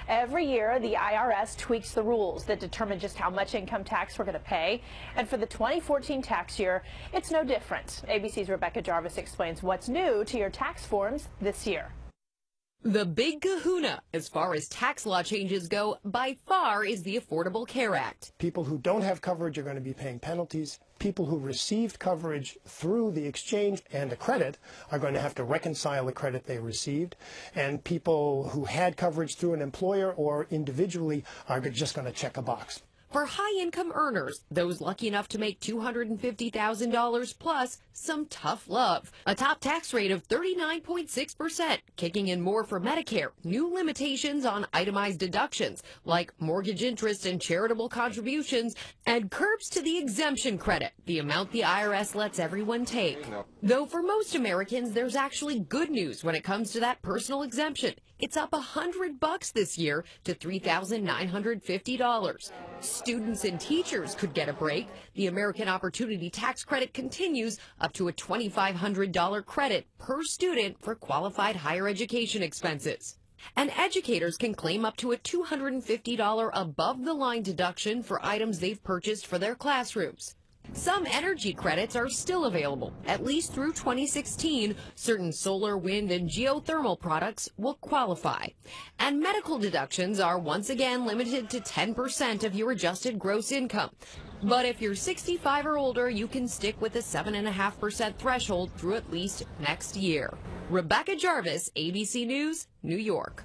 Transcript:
Every year, the IRS tweaks the rules that determine just how much income tax we're going to pay. And for the 2014 tax year, it's no different. ABC's Rebecca Jarvis explains what's new to your tax forms this year. The big kahuna, as far as tax law changes go, by far is the Affordable Care Act. People who don't have coverage are going to be paying penalties. People who received coverage through the exchange and a credit are going to have to reconcile the credit they received. And people who had coverage through an employer or individually are just going to check a box. For high-income earners, those lucky enough to make $250,000 plus, some tough love. A top tax rate of 39.6%, kicking in more for Medicare, new limitations on itemized deductions like mortgage interest and charitable contributions, and curbs to the exemption credit, the amount the IRS lets everyone take. Though for most Americans, there's actually good news when it comes to that personal exemption. It's up $100 this year to $3,950. Students and teachers could get a break. The American Opportunity Tax Credit continues up to a $2,500 credit per student for qualified higher education expenses. And educators can claim up to a $250 above-the-line deduction for items they've purchased for their classrooms. Some energy credits are still available. At least through 2016, certain solar, wind, and geothermal products will qualify. And medical deductions are once again limited to 10% of your adjusted gross income. But if you're 65 or older, you can stick with the 7.5% threshold through at least next year. Rebecca Jarvis, ABC News, New York.